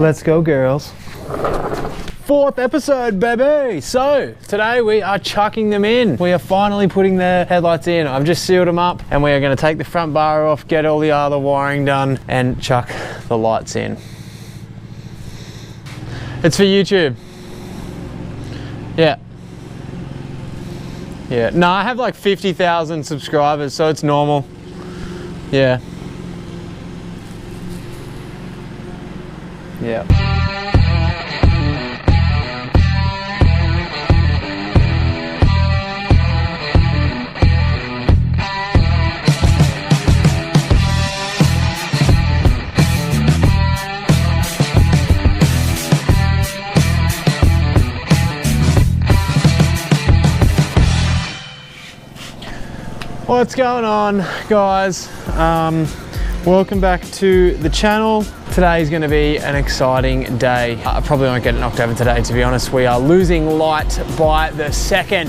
Let's go, girls. 4th episode, baby. So today we are chucking them in. We are finally putting the headlights in. I've just sealed them up and we are going to take the front bar off, get all the other wiring done and chuck the lights in. It's for YouTube. Yeah. Yeah. No, I have like 50,000 subscribers, so it's normal. Yeah. Yeah. What's going on, guys? Welcome back to the channel. Today is going to be an exciting day. I probably won't get it knocked over today, to be honest. We are losing light by the second.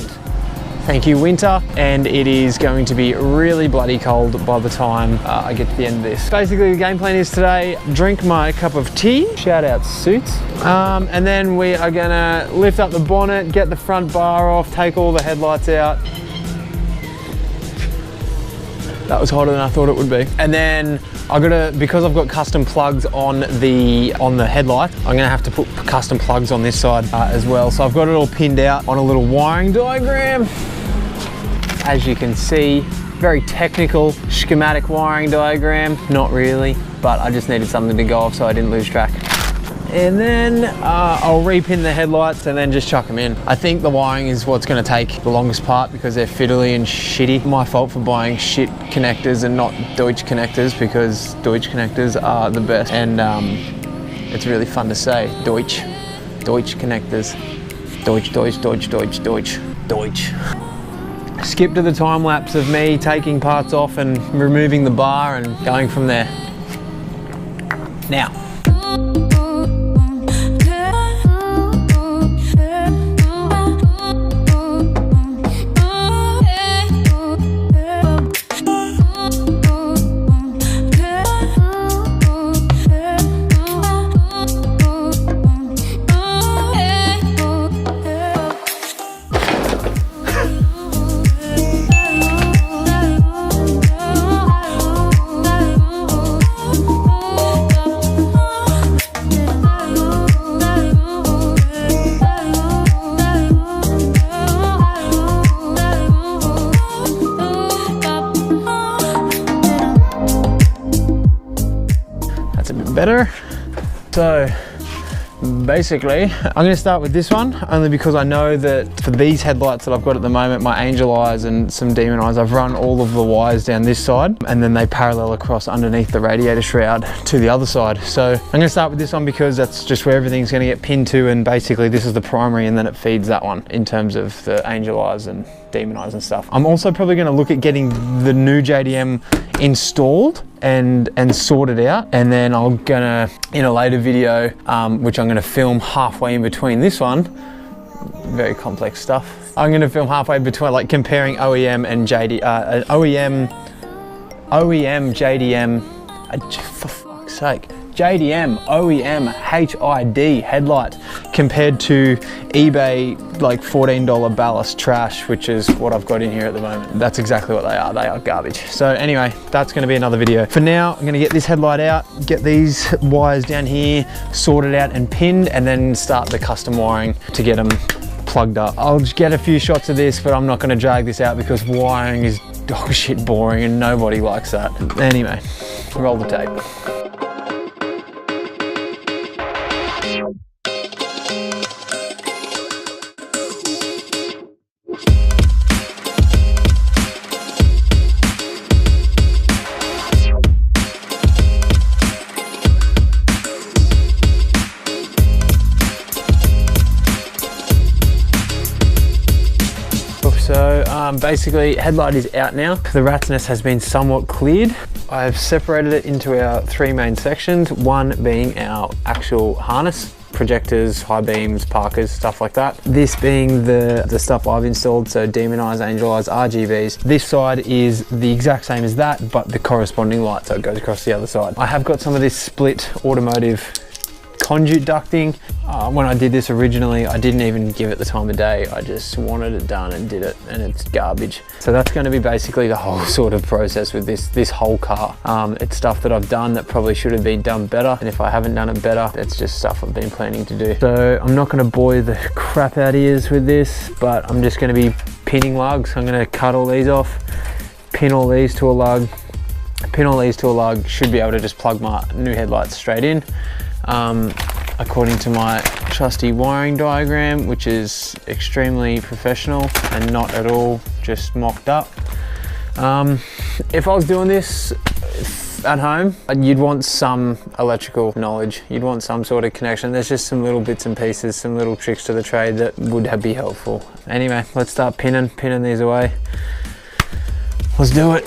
Thank you, winter. And it is going to be really bloody cold by the time I get to the end of this. Basically, the game plan is today, drink my cup of tea, shout out Suits. And then we are gonna lift up the bonnet, get the front bar off, take all the headlights out. That was hotter than I thought it would be. And then because I've got custom plugs on the headlight, I'm gonna have to put custom plugs on this side as well. So I've got it all pinned out on a little wiring diagram. As you can see, very technical schematic wiring diagram. Not really, but I just needed something to go off so I didn't lose track. And then I'll repin the headlights and then just chuck them in. I think the wiring is what's gonna take the longest part because they're fiddly and shitty. My fault for buying shit connectors and not Deutsch connectors, because Deutsch connectors are the best. And it's really fun to say, Deutsch connectors. Deutsch. Skip to the time lapse of me taking parts off and removing the bar and going from there. Now. Better. So basically I'm going to start with this one only because I know that for these headlights that I've got at the moment, my angel eyes and some demon eyes, I've run all of the wires down this side and then they parallel across underneath the radiator shroud to the other side. So I'm going to start with this one because that's just where everything's going to get pinned to, and basically this is the primary and then it feeds that one in terms of the angel eyes and demon eyes and stuff. I'm also probably going to look at getting the new JDM installed and sorted out, and then I'm gonna, in a later video, which I'm gonna film halfway in between this one, very complex stuff. I'm gonna film halfway between, like comparing OEM and OEM, JDM, for fuck's sake, JDM, OEM, HID headlight compared to eBay like $14 ballast trash, which is what I've got in here at the moment. That's exactly what they are garbage. So anyway, that's gonna be another video. For now, I'm gonna get this headlight out, get these wires down here sorted out and pinned, and then start the custom wiring to get them plugged up. I'll just get a few shots of this, but I'm not gonna drag this out because wiring is dog shit boring and nobody likes that. Anyway, roll the tape. So basically headlight is out now. The rat's nest has been somewhat cleared. I've separated it into our 3 main sections, one being our actual harness, projectors, high beams, parkers, stuff like that. This being the stuff I've installed, so demon eyes, angel eyes, RGBs. This side is the exact same as that, but the corresponding light, so it goes across the other side. I have got some of this split automotive conduit ducting. When I did this originally, I didn't even give it the time of day. I just wanted it done and did it, and it's garbage. So that's going to be basically the whole sort of process with this whole car. It's stuff that I've done that probably should have been done better, and if I haven't done it better, it's just stuff I've been planning to do. So I'm not going to bore the crap out of ears with this, but I'm just going to be pinning lugs. I'm going to cut all these off, pin all these to a lug, pin all these to a lug. Should be able to just plug my new headlights straight in. According to my trusty wiring diagram, which is extremely professional and not at all just mocked up. If I was doing this at home, you'd want some electrical knowledge. You'd want some sort of connection. There's just some little bits and pieces, some little tricks to the trade that would be helpful. Anyway, let's start pinning these away. Let's do it.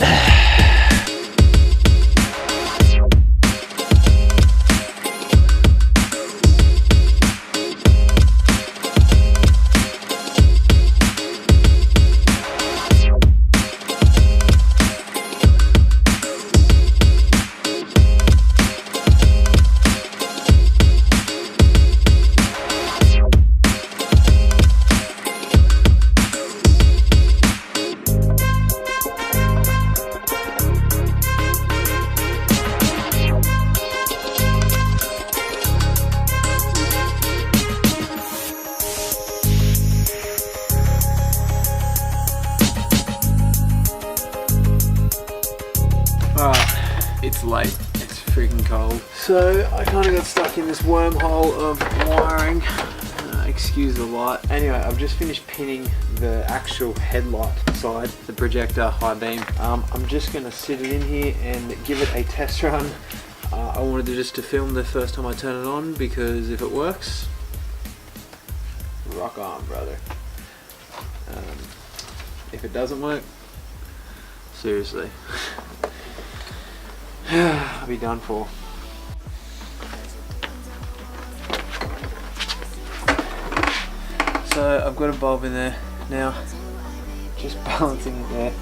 It's late, it's freaking cold. So I kind of got stuck in this wormhole of wiring. Excuse the light. Anyway, I've just finished pinning the actual headlight side, the projector high beam. I'm just gonna sit it in here and give it a test run. I wanted to film the first time I turn it on, because if it works, rock on, brother. If it doesn't work, seriously. I'll be done for. So I've got a bulb in there now, just balancing it there.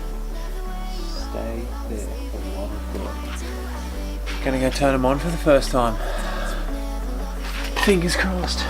Stay there for one. Gonna go turn them on for the first time. Fingers crossed.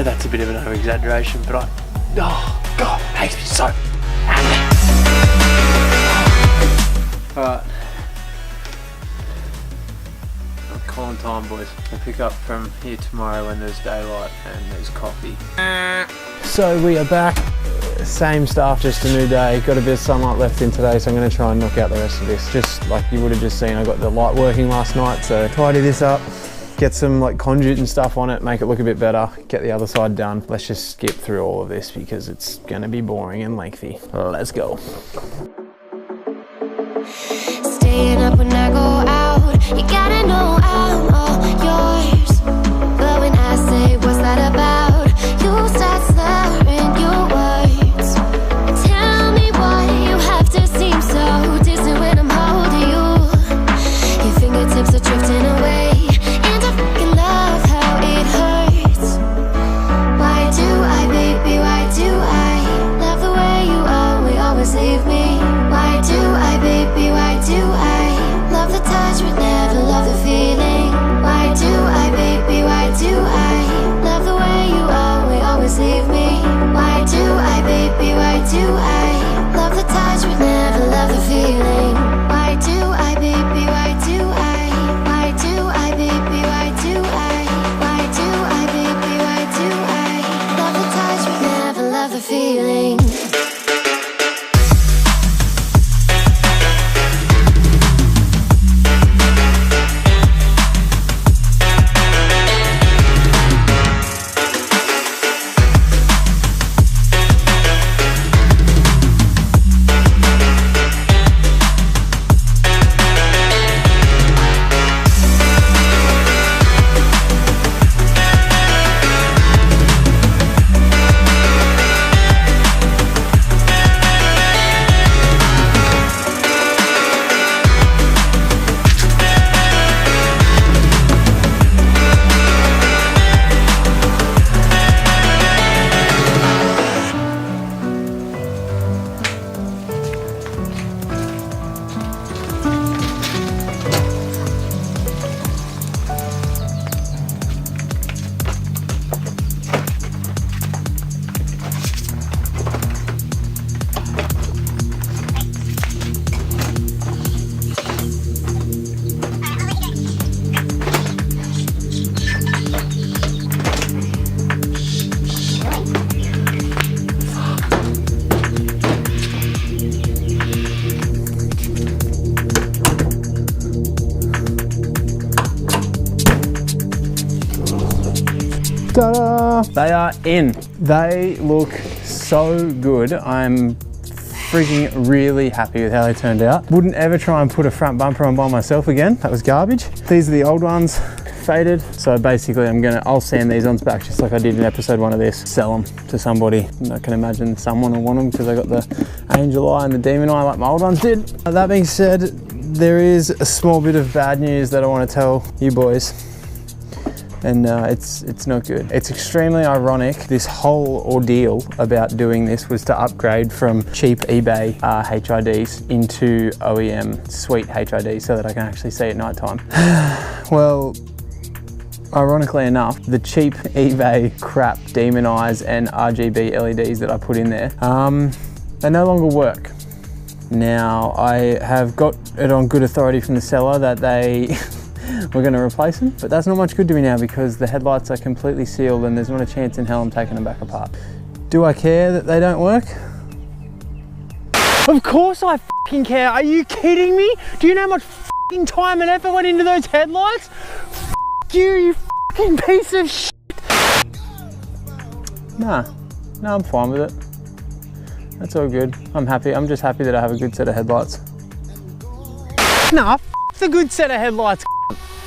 That's a bit of an over-exaggeration, but oh God, it makes me so happy. Alright, I'm calling time, boys. We'll pick up from here tomorrow when there's daylight and there's coffee. So we are back, same stuff, just a new day. Got a bit of sunlight left in today, so I'm going to try and knock out the rest of this. Just like you would have just seen, I got the light working last night, so tidy this up. Get some like conduit and stuff on it, make it look a bit better, get the other side done. Let's just skip through all of this because it's gonna be boring and lengthy. Let's go. Staying up when I go out, you gotta know I'm all yours. But when I say what's that about, you start slurring your words. Tell me why you have to seem so distant when I'm holding you. Your fingertips are drifting away. Leave me. Ta-da! They are in. They look so good. I'm freaking really happy with how they turned out. Wouldn't ever try and put a front bumper on by myself again. That was garbage. These are the old ones, faded. So basically I'll sand these ones back just like I did in episode 1 of this. Sell them to somebody. I can imagine someone will want them because I got the angel eye and the demon eye like my old ones did. That being said, there is a small bit of bad news that I want to tell you boys. And it's not good. It's extremely ironic. This whole ordeal about doing this was to upgrade from cheap eBay HIDs into OEM sweet HIDs so that I can actually see at night time. Well, ironically enough, the cheap eBay crap demon eyes and RGB LEDs that I put in there, they no longer work. Now, I have got it on good authority from the seller that they we're going to replace them, but that's not much good to me now because the headlights are completely sealed and there's not a chance in hell I'm taking them back apart. Do I care that they don't work? Of course I fucking care. Are you kidding me? Do you know how much fucking time and effort went into those headlights? Fuck you, you fucking piece of shit. Nah, I'm fine with it. That's all good. I'm happy. I'm just happy that I have a good set of headlights. Nah, f the good set of headlights.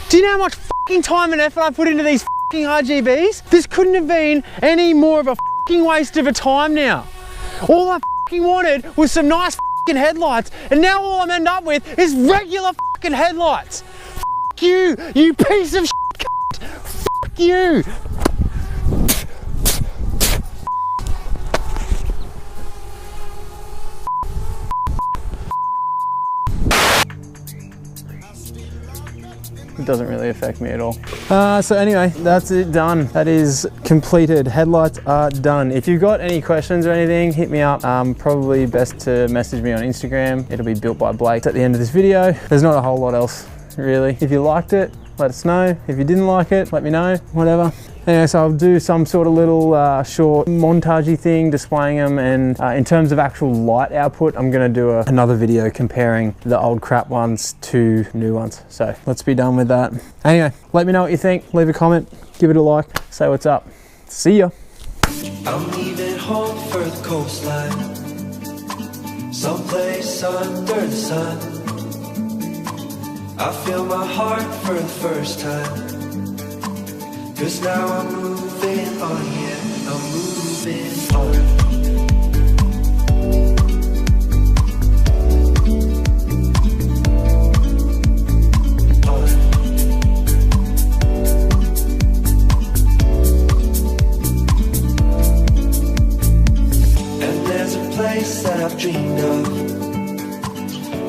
Do you know how much fucking time and effort I put into these fucking RGBs? This couldn't have been any more of a fucking waste of a time now. All I fucking wanted was some nice fucking headlights, and now all I'm end up with is regular fucking headlights. Fuck you, you piece of shit. Fuck you. It doesn't really affect me at all. So anyway, that's it, done. That is completed. Headlights are done. If you've got any questions or anything, hit me up. Probably best to message me on Instagram. It'll be built by Blake at the end of this video. There's not a whole lot else, really. If you liked it, let us know. If you didn't like it, let me know, whatever. Anyway, so I'll do some sort of little short montagey thing displaying them, and in terms of actual light output, I'm gonna do another video comparing the old crap ones to new ones. So let's be done with that. Anyway, let me know what you think. Leave a comment, give it a like, say what's up. See ya. I'm leaving home for the coastline, someplace under the sun. I feel my heart for the first time, 'cause now I'm moving on, yeah, I'm moving on. And there's a place that I've dreamed of,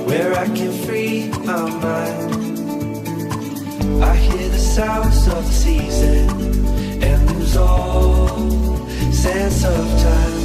where I can free my mind. I hear the sounds of the season and lose all sense of time.